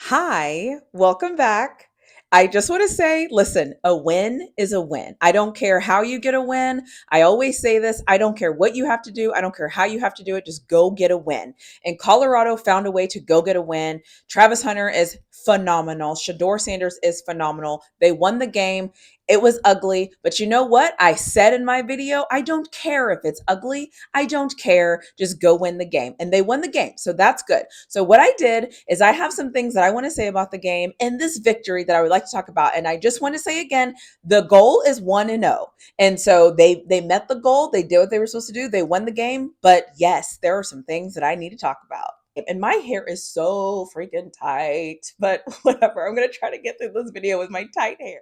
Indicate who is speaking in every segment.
Speaker 1: Hi, welcome back. I just want to say, listen, a win is a win. I don't care how you get a win. I always say this. I don't care what you have to do. I don't care how you have to do it. Just go get a win. And Colorado found a way to go get a win. Travis Hunter is phenomenal. Shedeur Sanders is phenomenal. They won the game. It was ugly, but you know what? I said in my video, I don't care if it's ugly. I don't care. Just go win the game. And they won the game. So that's good. So what I did is I have some things that I want to say about the game and this victory that I would like to talk about. And I just want to say again, the goal is 1-0. And so they met the goal. They did what they were supposed to do. They won the game. But yes, there are some things that I need to talk about. And my hair is so freaking tight, but whatever. I'm going to try to get through this video with my tight hair.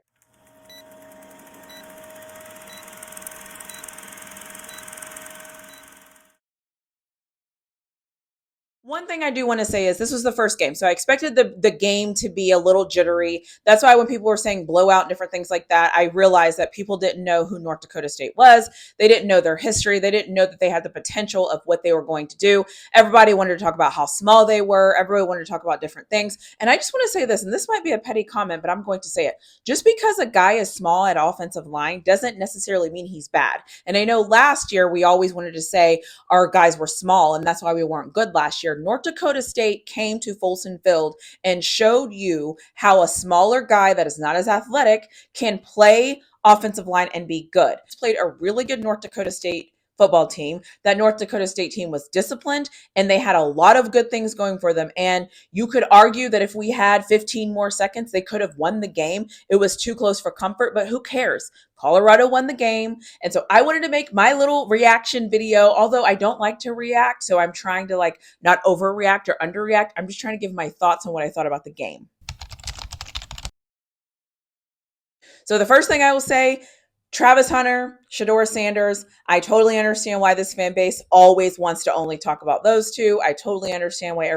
Speaker 1: One thing I do want to say is this was the first game. So I expected the game to be a little jittery. That's why when people were saying blowout and different things like that, I realized that people didn't know who North Dakota State was. They didn't know their history. They didn't know that they had the potential of what they were going to do. Everybody wanted to talk about how small they were. Everybody wanted to talk about different things. And I just want to say this, and this might be a petty comment, but I'm going to say it. Just because a guy is small at offensive line doesn't necessarily mean he's bad. And I know last year we always wanted to say our guys were small, and that's why we weren't good last year. North Dakota State came to Folsom Field and showed you how a smaller guy that is not as athletic can play offensive line and be good. He's played a really good North Dakota State football team. That North Dakota State team was disciplined and they had a lot of good things going for them. And you could argue that if we had 15 more seconds, they could have won the game. It was too close for comfort, but who cares? Colorado won the game. And so I wanted to make my little reaction video, although I don't like to react. So I'm trying to not overreact or underreact. I'm just trying to give my thoughts on what I thought about the game. So the first thing I will say, Travis Hunter, Shedeur Sanders, I totally understand why this fan base always wants to only talk about those two. I totally understand why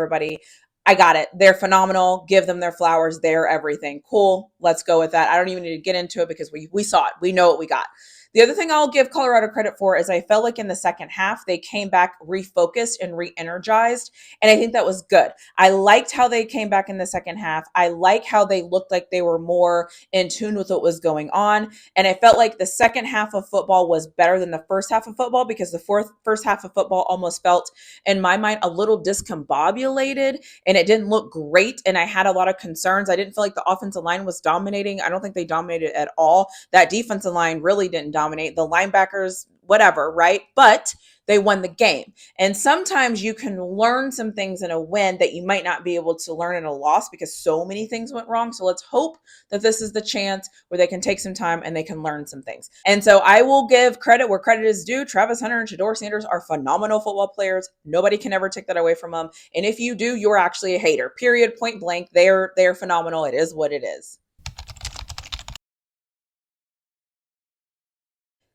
Speaker 1: I got it. They're phenomenal. Give them their flowers. They're everything. Cool. Let's go with that. I don't even need to get into it because we saw it. We know what we got. The other thing I'll give Colorado credit for is I felt like in the second half, they came back refocused and re-energized. And I think that was good. I liked how they came back in the second half. I like how they looked like they were more in tune with what was going on. And I felt like the second half of football was better than the first half of football because the first half of football almost felt, in my mind, a little discombobulated and it didn't look great. And I had a lot of concerns. I didn't feel like the offensive line was dominating. I don't think they dominated at all. That defensive line really didn't dominate. The linebackers, whatever, right? But they won the game. And sometimes you can learn some things in a win that you might not be able to learn in a loss because so many things went wrong. So let's hope that this is the chance where they can take some time and they can learn some things. And so I will give credit where credit is due. Travis Hunter and Shedeur Sanders are phenomenal football players. Nobody can ever take that away from them. And if you do, you're actually a hater. Period, point blank. They're phenomenal. It is what it is.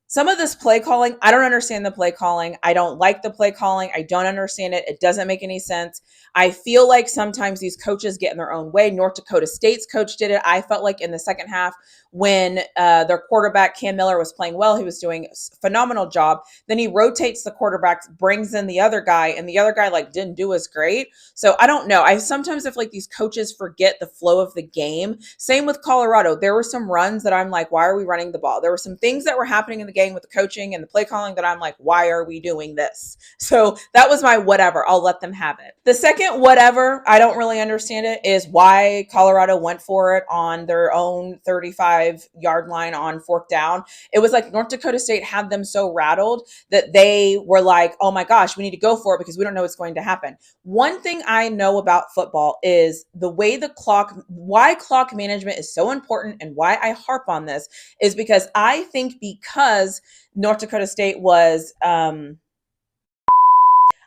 Speaker 1: Some of this play calling, I don't understand the play calling. I don't like the play calling. I don't understand it. It doesn't make any sense. I feel like sometimes these coaches get in their own way. North Dakota State's coach did it. I felt like in the second half when their quarterback, Cam Miller, was playing well, he was doing a phenomenal job. Then he rotates the quarterbacks, brings in the other guy, and the other guy didn't do as great. So I don't know. I sometimes feel like these coaches forget the flow of the game. Same with Colorado. There were some runs that I'm like, why are we running the ball? There were some things that were happening in the game with the coaching and the play calling that I'm like, why are we doing this? So that was my whatever. I'll let them have it. The second whatever, I don't really understand it, is why Colorado went for it on their own 35-yard line on fourth down. It was like North Dakota State had them so rattled that they were like, oh my gosh, we need to go for it because we don't know what's going to happen. One thing I know about football is the way why clock management is so important and why I harp on this is because I think because North Dakota State was,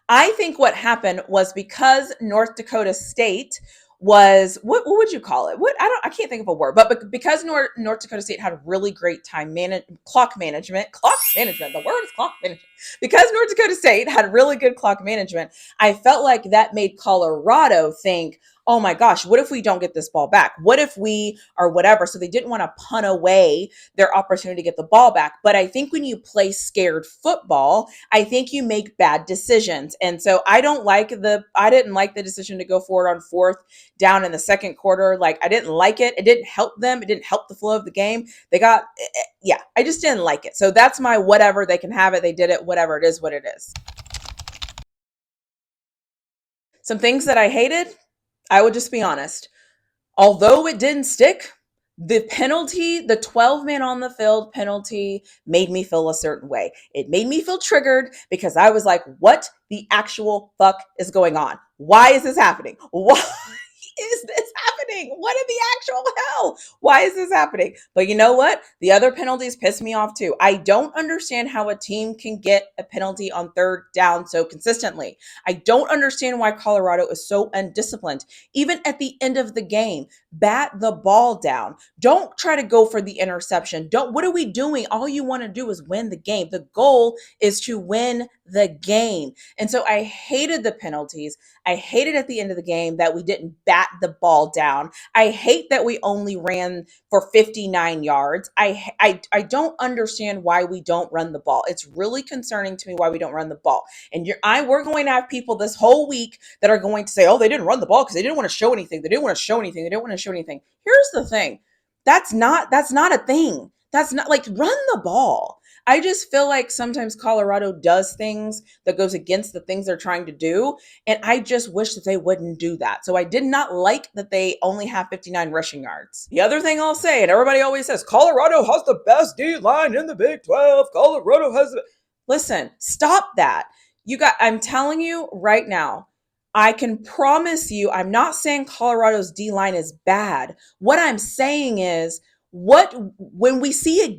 Speaker 1: I think what happened was because North Dakota State was, what would you call it? I can't think of a word, but because North Dakota State had really great clock management, the word is clock management. Because North Dakota State had really good clock management, I felt like that made Colorado think, oh my gosh, what if we don't get this ball back? What if we or whatever? So they didn't want to punt away their opportunity to get the ball back. But I think when you play scared football, I think you make bad decisions. And so I didn't like the decision to go forward on fourth down in the second quarter. Like, I didn't like it. It didn't help them. It didn't help the flow of the game. Yeah, I just didn't like it. So that's my whatever. They can have it. They did it. Whatever. It is what it is. Some things that I hated, I would just be honest. Although it didn't stick, the penalty, the 12 man on the field penalty made me feel a certain way. It made me feel triggered because I was like, what the actual fuck is going on? Why is this happening? Why is this happening? What in the actual hell? Why is this happening? But you know what? The other penalties piss me off too. I don't understand how a team can get a penalty on third down so consistently. I don't understand why Colorado is so undisciplined. Even at the end of the game, bat the ball down. Don't try to go for the interception. What are we doing? All you want to do is win the game. The goal is to win the game. And so I hated the penalties. I hated at the end of the game that we didn't bat the ball down. I hate that we only ran for 59 yards. I don't understand why we don't run the ball. It's really concerning to me why we don't run the ball. And we're going to have people this whole week that are going to say, oh, they didn't run the ball because they didn't want to show anything. They didn't want to show anything. They didn't want to show anything. Here's the thing. That's not a thing. That's not like run the ball. I just feel like sometimes Colorado does things that goes against the things they're trying to do. And I just wish that they wouldn't do that. So I did not like that they only have 59 rushing yards. The other thing I'll say, and everybody always says, Colorado has the best D line in the Big 12. Colorado has the... Listen, stop that. I'm telling you right now, I can promise you, I'm not saying Colorado's D line is bad. What I'm saying is, when you see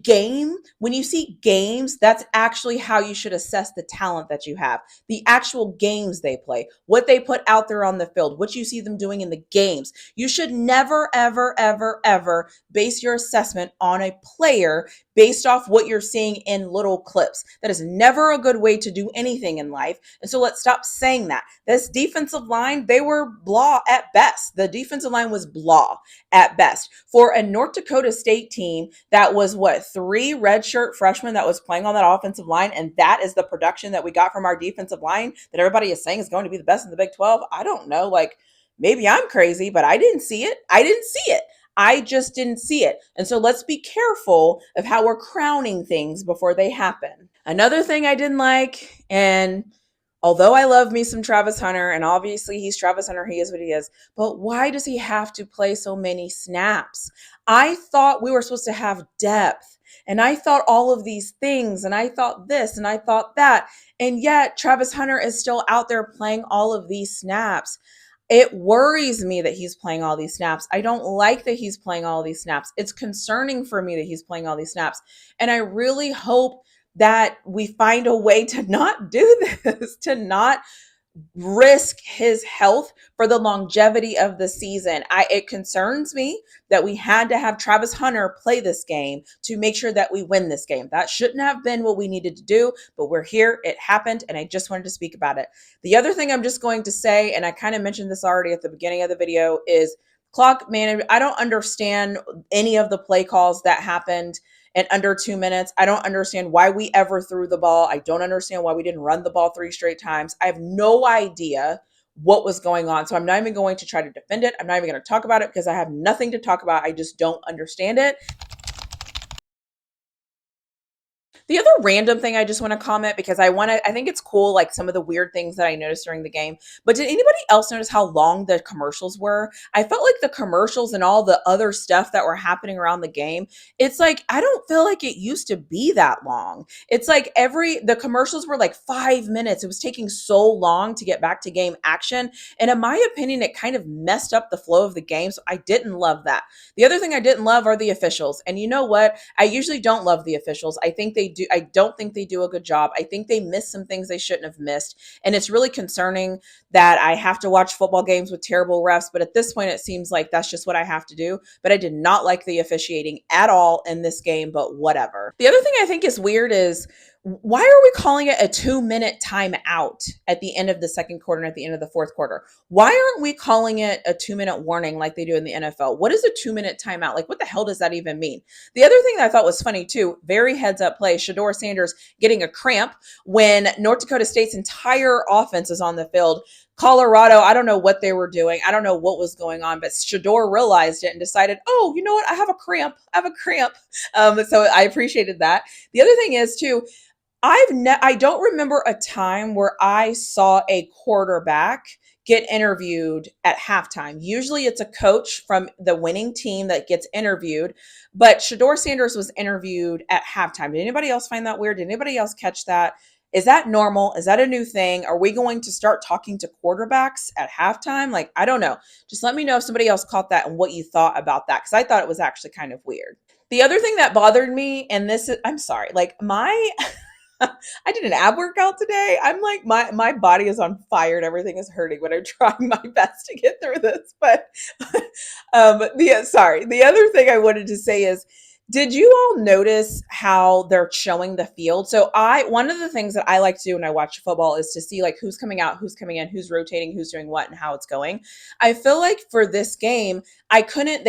Speaker 1: games, that's actually how you should assess the talent that you have. The actual games they play, what they put out there on the field, what you see them doing in the games. You should never, ever, ever, ever base your assessment on a player based off what you're seeing in little clips. That is never a good way to do anything in life. And so let's stop saying that. This defensive line, they were blah at best. The defensive line was blah at best. For a North Dakota State team that was 3 redshirt freshmen that was playing on that offensive line, and that is the production that we got from our defensive line that everybody is saying is going to be the best in the Big 12. I don't know, maybe I'm crazy, but I didn't see it. I just didn't see it. And so let's be careful of how we're crowning things before they happen. Another thing I didn't like, and although I love me some Travis Hunter, and obviously he's Travis Hunter, he is what he is, but why does he have to play so many snaps? I thought we were supposed to have depth, and I thought all of these things, and I thought this, and I thought that, and yet Travis Hunter is still out there playing all of these snaps. It worries me that he's playing all these snaps. I don't like that he's playing all these snaps. It's concerning for me that he's playing all these snaps. And I really hope that we find a way to not do this, to not risk his health for the longevity of the season. It concerns me that we had to have Travis Hunter play this game to make sure that we win this game. That shouldn't have been what we needed to do, but we're here. It happened, and I just wanted to speak about it. The other thing I'm just going to say, and I kind of mentioned this already at the beginning of the video, is clock management. I don't understand any of the play calls that happened in under 2 minutes. I don't understand why we ever threw the ball. I don't understand why we didn't run the ball 3 straight times. I have no idea what was going on. So I'm not even going to try to defend it. I'm not even going to talk about it because I have nothing to talk about. I just don't understand it. The other random thing I just want to comment, because I think it's cool, like some of the weird things that I noticed during the game. But did anybody else notice how long the commercials were? I felt like the commercials and all the other stuff that were happening around the game, it's like, I don't feel like it used to be that long. It's like the commercials were like 5 minutes. It was taking so long to get back to game action. And in my opinion, it kind of messed up the flow of the game. So I didn't love that. The other thing I didn't love are the officials. And you know what? I usually don't love the officials. I don't think they do a good job. I think they miss some things they shouldn't have missed. And it's really concerning that I have to watch football games with terrible refs. But at this point, it seems like that's just what I have to do. But I did not like the officiating at all in this game, but whatever. The other thing I think is weird is why are we calling it a 2-minute timeout at the end of the second quarter and at the end of the fourth quarter? Why aren't we calling it a 2-minute warning like they do in the NFL? What is a 2-minute timeout? Like, what the hell does that even mean? The other thing that I thought was funny too, very heads up play, Shedeur Sanders getting a cramp when North Dakota State's entire offense is on the field. Colorado, I don't know what they were doing. I don't know what was going on, but Shedeur realized it and decided, oh, you know what? I have a cramp. I have a cramp. So I appreciated that. The other thing is too, I don't remember a time where I saw a quarterback get interviewed at halftime. Usually it's a coach from the winning team that gets interviewed, but Shedeur Sanders was interviewed at halftime. Did anybody else find that weird? Did anybody else catch that? Is that normal? Is that a new thing? Are we going to start talking to quarterbacks at halftime? Like, I don't know. Just let me know if somebody else caught that and what you thought about that, because I thought it was actually kind of weird. The other thing that bothered me, and this is, I'm sorry, like my I did an ab workout today. I'm like, my body is on fire and everything is hurting, but I'm trying my best to get through this. But the other thing I wanted to say is, did you all notice how they're showing the field? So one of the things that I like to do when I watch football is to see like who's coming out, who's coming in, who's rotating, who's doing what, and how it's going. I feel like for this game, they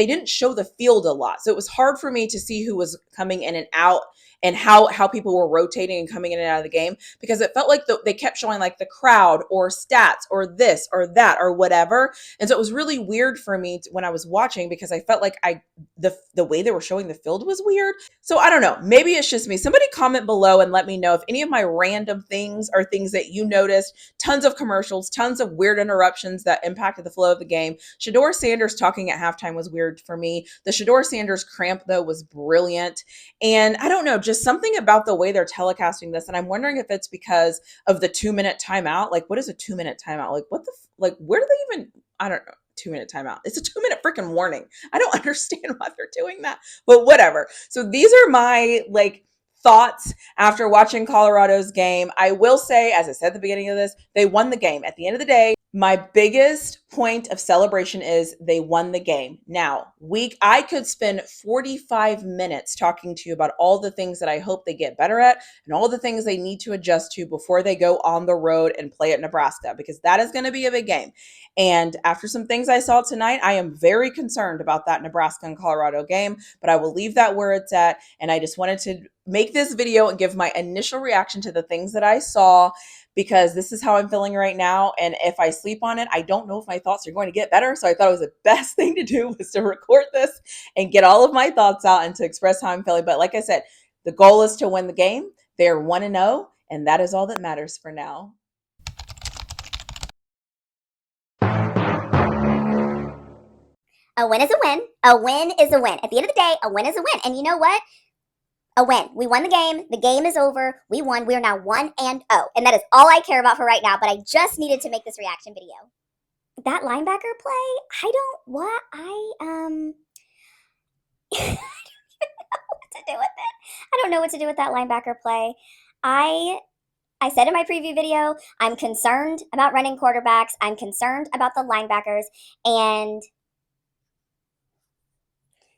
Speaker 1: didn't show the field a lot. So it was hard for me to see who was coming in and out and how people were rotating and coming in and out of the game, because it felt like they kept showing like the crowd or stats or this or that or whatever. And so it was really weird for me when I was watching, because I felt like the way they were showing the field was weird. So I don't know. Maybe it's just me. Somebody comment below and let me know if any of my random things are things that you noticed. Tons of commercials, tons of weird interruptions that impacted the flow of the game. Shedeur Sanders talking at halftime was weird for me. The Shedeur Sanders cramp, though, was brilliant. And I don't know, just something about the way they're telecasting this. And I'm wondering if it's because of the 2-minute timeout. Like, what is a 2-minute timeout? Like, like, where do they even, I don't know. 2-minute timeout. It's a 2-minute freaking warning. I don't understand why they're doing that, but whatever. So these are my like thoughts after watching Colorado's game. I will say, as I said at the beginning of this, they won the game. At the end of the day, my biggest point of celebration is they won the game. Now, I could spend 45 minutes talking to you about all the things that I hope they get better at and all the things they need to adjust to before they go on the road and play at Nebraska, because that is going to be a big game. And after some things I saw tonight, I am very concerned about that Nebraska and Colorado game, but I will leave that where it's at. And I just wanted to make this video and give my initial reaction to the things that I saw, because this is how I'm feeling right now. And if I sleep on it, I don't know if my thoughts are going to get better. So I thought it was the best thing to do was to record this and get all of my thoughts out and to express how I'm feeling. But like I said, the goal is to win the game. They're 1-0, and that is all that matters for now.
Speaker 2: A win is a win. A win is a win. At the end of the day, a win is a win. And you know what? A win. We won the game. The game is over. We won. We are now 1-0. And that is all I care about for right now. But I just needed to make this reaction video. That linebacker play, I don't even know what to do with it. I don't know what to do with that linebacker play. I said in my preview video, I'm concerned about running quarterbacks. I'm concerned about the linebackers. And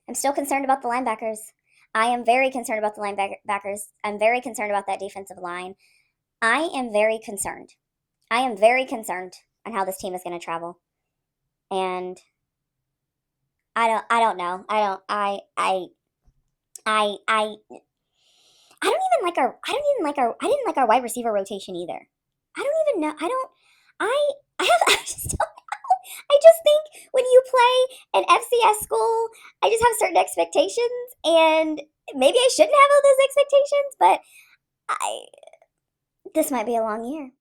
Speaker 2: I'm still concerned about the linebackers. I am very concerned about the linebackers. I'm very concerned about that defensive line. I am very concerned. I am very concerned on how this team is going to travel. And I don't know. I don't even like our wide receiver rotation either. I don't even know. I just don't know. I just think when you play an FCS school, I just have certain expectations, and maybe I shouldn't have all those expectations, but this might be a long year.